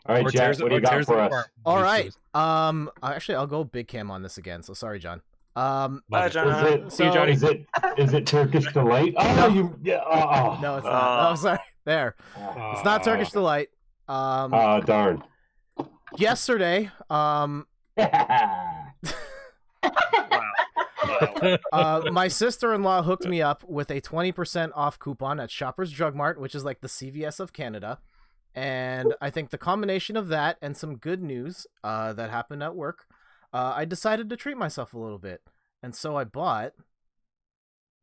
All right, Jett, what do you got for us? All right. Actually, I'll go big cam on this again. So sorry, John. Bye, John. See, Johnny, is it Turkish delight? Oh, no, it's not. Oh, sorry. There. It's not Turkish delight. Darn. Yesterday, my sister-in-law hooked me up with a 20% off coupon at Shoppers Drug Mart, which is like the CVS of Canada. And I think the combination of that and some good news that happened at work, I decided to treat myself a little bit. And so I bought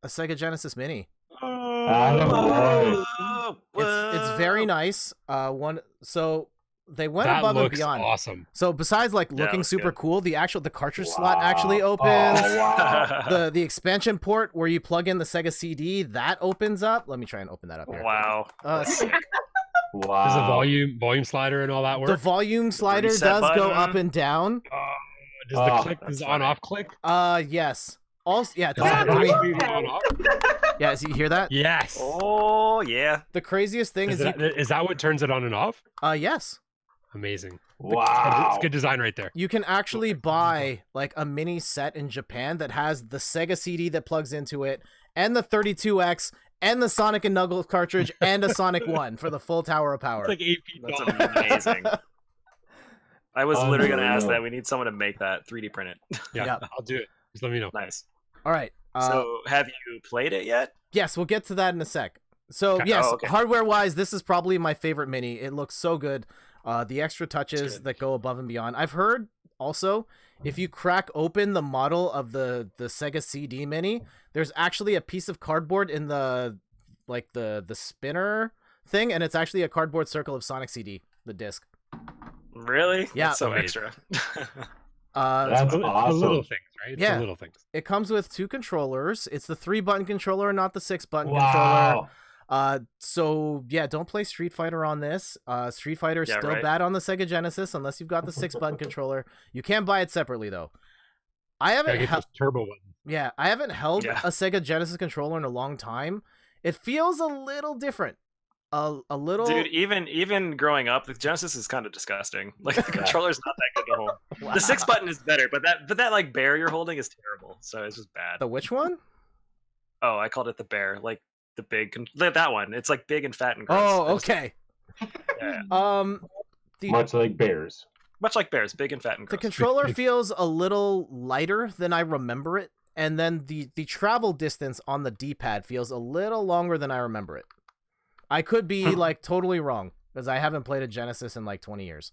a Sega Genesis Mini. It's very nice. So they went above and beyond. Awesome. So besides like looking super cool, the cartridge slot actually opens. The expansion port where you plug in the Sega CD, that opens up. Let me try and open that up here. Wow. Sick. Wow. Does the volume slider and all that work? The volume slider does go up and down. Does the click is on off click? Yes. Also, yeah. Yeah, so you hear that? Yes. Oh yeah. The craziest thing is that what turns it on and off? Yes. Amazing. Wow. It's good design right there. You can actually buy like a mini set in Japan that has the Sega CD that plugs into it, and the 32X, and the Sonic and Knuckles cartridge, and a Sonic 1 for the full Tower of Power. It's like $8. That's amazing. I was literally going to ask that. We need someone to make that, 3D print it. Yeah, I'll do it. Just let me know. Nice. All right. So, have you played it yet? Yes, we'll get to that in a sec. So, yes, hardware-wise, this is probably my favorite Mini. It looks so good. The extra touches that go above and beyond. I've heard, also, if you crack open the model of the Sega CD Mini, there's actually a piece of cardboard in the spinner thing, and it's actually a cardboard circle of Sonic CD, the disc. Really? Yeah. That's so extra. That's awesome. The little things, right? It's the little things. It comes with 2 controllers. It's the 3-button controller, not the 6-button controller. So yeah, don't play Street Fighter on this. Street Fighter is still bad on the Sega Genesis unless you've got the 6-button controller. You can buy it separately though. I haven't turbo button. Yeah, I haven't held a Sega Genesis controller in a long time. It feels a little different. A little. Dude, even growing up, the Genesis is kind of disgusting. Like the controller's not that good to hold. Wow. The 6-button is better, but that like bear you're holding is terrible. So it's just bad. The which one? Oh, I called it the bear. Like the big that one. It's like big and fat and gross. Oh, okay. Yeah. Much like bears. Much like bears, big and fat and gross. The controller feels a little lighter than I remember it, and then the travel distance on the D-pad feels a little longer than I remember it. I could be like totally wrong because I haven't played a Genesis in like 20 years.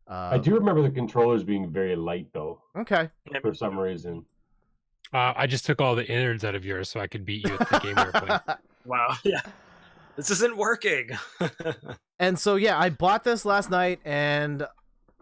I do remember the controllers being very light though. Okay. For some reason. I just took all the innards out of yours so I could beat you at the game we were playing. Wow. Yeah. This isn't working. And so yeah, I bought this last night and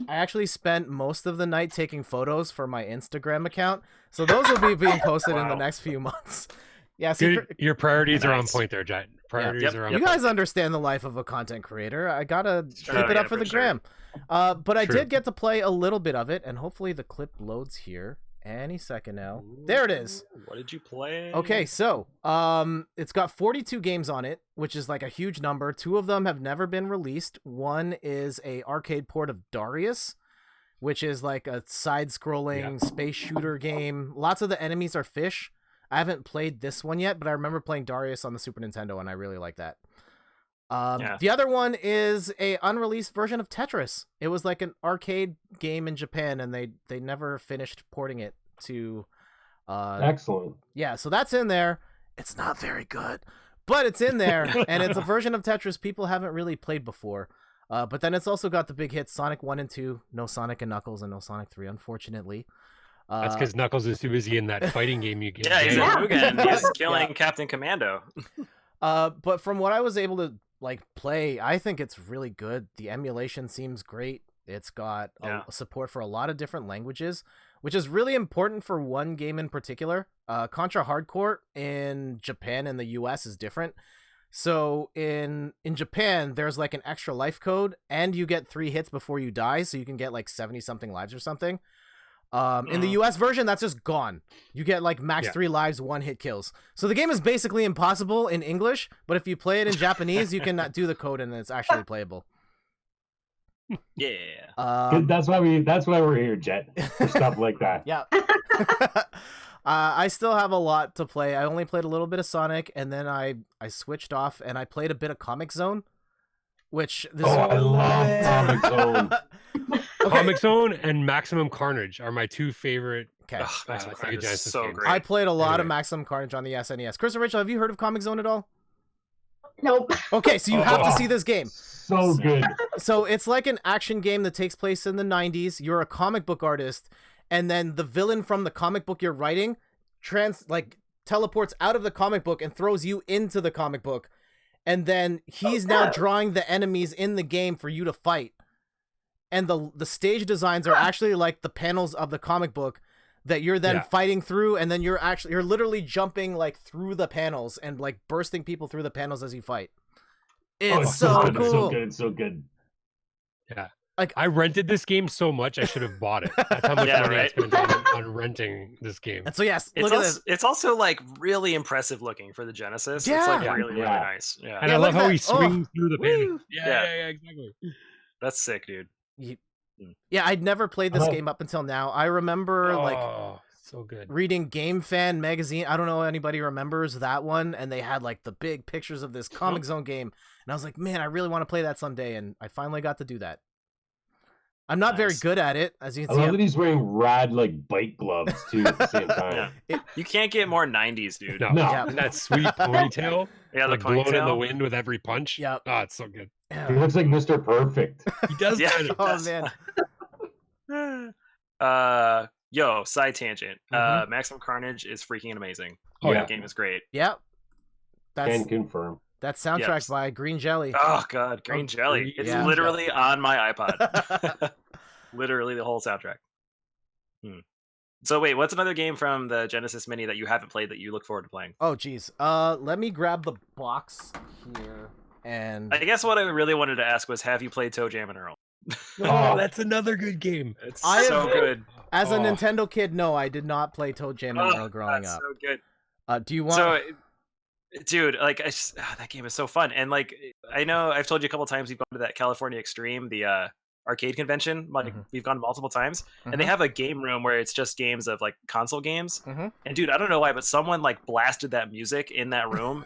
I actually spent most of the night taking photos for my Instagram account. So those will be being posted in the next few months. Yeah, your priorities are on point there, Jett. Priorities are on point. You guys understand the life of a content creator. I gotta keep it up for the gram. But I did get to play a little bit of it, and hopefully the clip loads here any second now. Ooh, there it is. What did you play? Okay, so it's got 42 games on it, which is like a huge number. 2 of them have never been released. One is a arcade port of Darius, which is like a side-scrolling space shooter game. Lots of the enemies are fish. I haven't played this one yet, but I remember playing Darius on the Super Nintendo, and I really like that. The other one is a unreleased version of Tetris. It was like an arcade game in Japan, and they never finished porting it to... Excellent. Yeah, so that's in there. It's not very good, but it's in there, and it's a version of Tetris people haven't really played before. But then it's also got the big hits Sonic 1 and 2, no Sonic and Knuckles, and no Sonic 3, unfortunately. That's because Knuckles is too busy in that fighting game you get. Yeah, he's in Mugen. He's killing Captain Commando. But from what I was able to play, I think it's really good. The emulation seems great. It's got support for a lot of different languages, which is really important for one game in particular. Contra Hardcore in Japan and the US is different. So in Japan, there's like an extra life code, and you get 3 hits before you die, so you can get like 70-something lives or something. In the US version, that's just gone. You get like max 3 lives, 1-hit kills. So the game is basically impossible in English, but if you play it in Japanese, you can do the code and it's actually playable. Yeah. That's why we're here, Jett, for stuff like that. Yeah. I still have a lot to play. I only played a little bit of Sonic, and then I switched off and I played a bit of Comic Zone, which this I love Comic Zone. Okay. Comic Zone and Maximum Carnage are my two favorite. Okay. Ugh, Maximum Sega Carnage is Genesis so games. great. I played a lot of Anyway. Maximum Carnage on the SNES. Chris and Rachel, have you heard of Comic Zone at all? Nope. Okay, so you have to see this game. So good. So it's like an action game that takes place in the 90s. You're a comic book artist, and then the villain from the comic book you're writing teleports out of the comic book and throws you into the comic book. And then he's now drawing the enemies in the game for you to fight. And the stage designs are actually like the panels of the comic book that you're then fighting through, and then you're literally jumping like through the panels and like bursting people through the panels as you fight. It's so good. cool. It's so good. It's so good. Yeah. Like, I rented this game so much I should have bought it. That's how much money I spent on renting this game. And so yes, It's look at also, this. it's also like really impressive looking for the Genesis. Yeah. It's like Yeah. really Yeah. nice. Yeah. And Yeah, I look love at how that. he swings through the Woo. panel. Yeah, exactly. That's sick, dude. Yeah, I'd never played this Oh. game up until now. I remember like so good. reading Game Fan magazine. I don't know if anybody remembers that one, and they had like the big pictures of this Comic Zone game, and I was like, man, I really want to play that someday, and I finally got to do that. I'm not very Nice. good at it, as you I can see. love that he's wearing rad like bike gloves too at the same time. You can't get more 90s, dude. No, No. Yeah. and that sweet ponytail, Yeah, the like blowing in the ponytail. wind with every punch. Yeah. Oh, it's so good. He looks like Mr. Perfect. He does Yeah. kind of. Oh man. Yo, side tangent. Mhm. Maximum Carnage is freaking amazing. Oh, That yeah. game is great. Yep. That's Can confirm. soundtrack Yes. by Green Jelly. Oh god, Green Jelly. It's Yeah. literally on my iPod. Literally the whole soundtrack. So wait, what's another game from the Genesis Mini that you haven't played that you look forward to playing? Oh geez. Let me grab the box here and I guess what I really wanted to ask was, have you played Toe Jam and Earl? Oh, that's another good game. It's I so have- good. as a Oh. Nintendo kid, no, I did not play Toe Jam and Oh, Earl growing that's up. so good. Do you want So, dude, like, that game is so fun. And like, I know I've told you a couple times we've gone to that California Extreme, the arcade convention. Like, Mhm. we've gone multiple times, and they Mhm. have a game room where it's just games of like console games. Mhm. And dude, I don't know why, but someone like blasted that music in that room.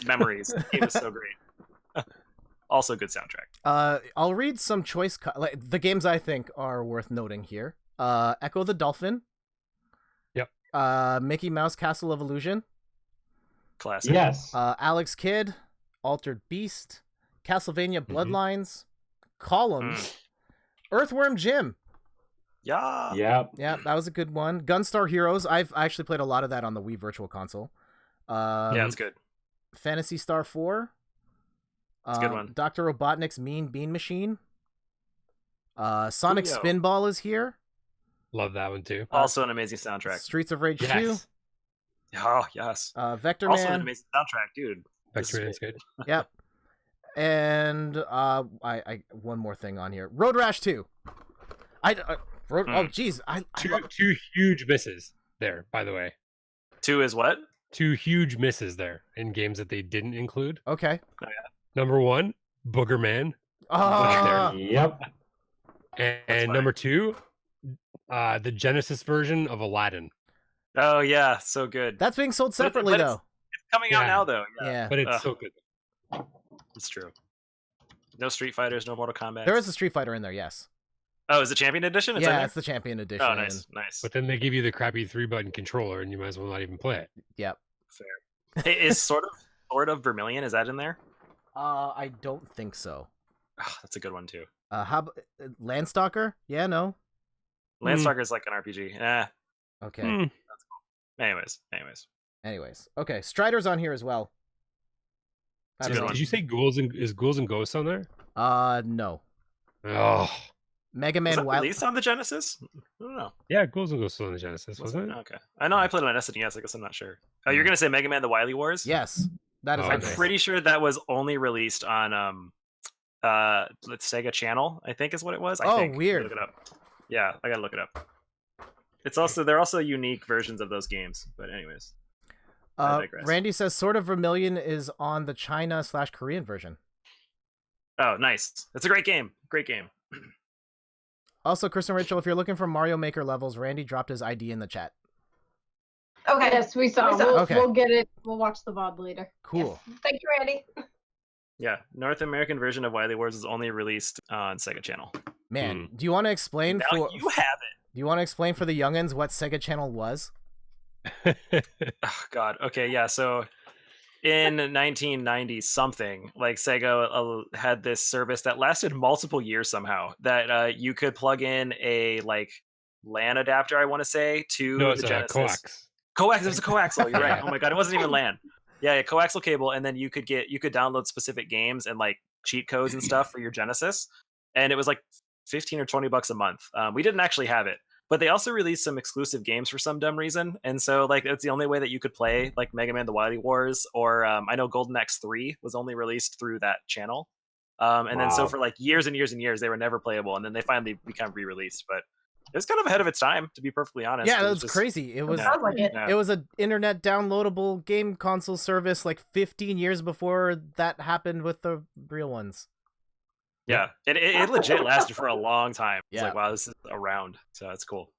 Memories. The game is so great. Also, good soundtrack. I'll read some choice like the games I think are worth noting here. Echo the Dolphin. Yep. Mickey Mouse Castle of Illusion. Classic. Yes. Alex Kidd, Altered Beast, Castlevania Mm-hmm. Bloodlines, Columns, Earthworm Jim. Yeah. Yep. Yeah, that was a good one. Gunstar Heroes. I've actually played a lot of that on the Wii Virtual Console. Yeah, it's good. Phantasy Star 4. It's a good one. Dr. Robotnik's Mean Bean Machine. Sonic Coolio. Spinball is here. Love that one too. Also an amazing soundtrack. Streets of Rage 2. Yes. Oh, yes. Vector Also an Man. amazing soundtrack, dude. This Vector is is good. Yep. And I one more thing on here. Road Rash 2. Oh geez. I Two huge misses there, by the way. 2 is what? Two huge misses there in games that they didn't include. Okay. Number one, Booger Man. Yep. And fine. number two, the Genesis version of Aladdin. Oh, yeah. So good. That's being sold But it's- separately but it's- though. It's coming out Yeah. now, though. Yeah. Yeah. But it's Ugh. so good. It's true. No Street Fighters, no Mortal Kombat. There is a Street Fighter in there, yes. Oh, is it Champion Edition? It's in Yeah, there? it's the Champion Edition. Oh, nice. Nice. But then they give you the crappy 3-button controller and you might as well not even play it. Yep. Fair. Hey, is sort of Vermilion, is that in there? I don't think so. That's a good one, too. Landstalker? Yeah, no. Landstalker is like an RPG. Okay. Hmm. Anyways. Anyways. Okay, Strider's on here as well. I It's a don't good know. one. Did you say Ghouls and Ghosts on there? No. Oh, Mega Was Man that Wild. released on the Genesis? I don't know. yeah, Ghouls and Ghosts was on the Genesis, wasn't it? Okay. I know I played it on SNES. I guess I'm not sure. Oh, you're going to say Mega Man The Wily Wars? Yes. That is Oh, on I'm there. pretty sure that was only released on the Sega Channel, I think is what it was. Oh, I think. weird. Look it up. Yeah, I gotta look it up. They're also unique versions of those games. But anyways. I digress. Randy says Sword of Vermilion is on the China/Korean version. Oh, nice. It's a great game. Great game. Also, Chris and Rachel, if you're looking for Mario Maker levels, Randy dropped his ID in the chat. Okay. Yes, we saw. Okay. We'll get it. We'll watch the VOD later. Cool. Yes. Thank you, Randy. Yeah, North American version of Wily Wars is only released on Sega Channel. Man, do you want to explain Now you have it. Do you want to explain for the youngins what Sega Channel was? Oh God. Okay. Yeah. So in 1990 something, like Sega had this service that lasted multiple years somehow. That you could plug in a like LAN adapter, I want to say, to No, it's the a Genesis. coax. Coax. It was a coaxial. You're right. Oh my God. It wasn't even LAN. Yeah, coaxial cable, and then you could download specific games and like cheat codes and stuff for your Genesis, and it was like 15 or 20 bucks a month. We didn't actually have it, but they also released some exclusive games for some dumb reason, and so like it's the only way that you could play like Mega Man: The Wily Wars, or I know Golden Axe 3 was only released through that channel, and then so for like years and years and years they were never playable, and then they finally become re-released, but. It was kind of ahead of its time, to be perfectly honest. Yeah, that was just crazy. It was Sounds like it. it was an internet downloadable game console service like 15 years before that happened with the real ones. Yeah, it legit lasted for a long time. It's Yeah. like, wow, this is around, so that's cool.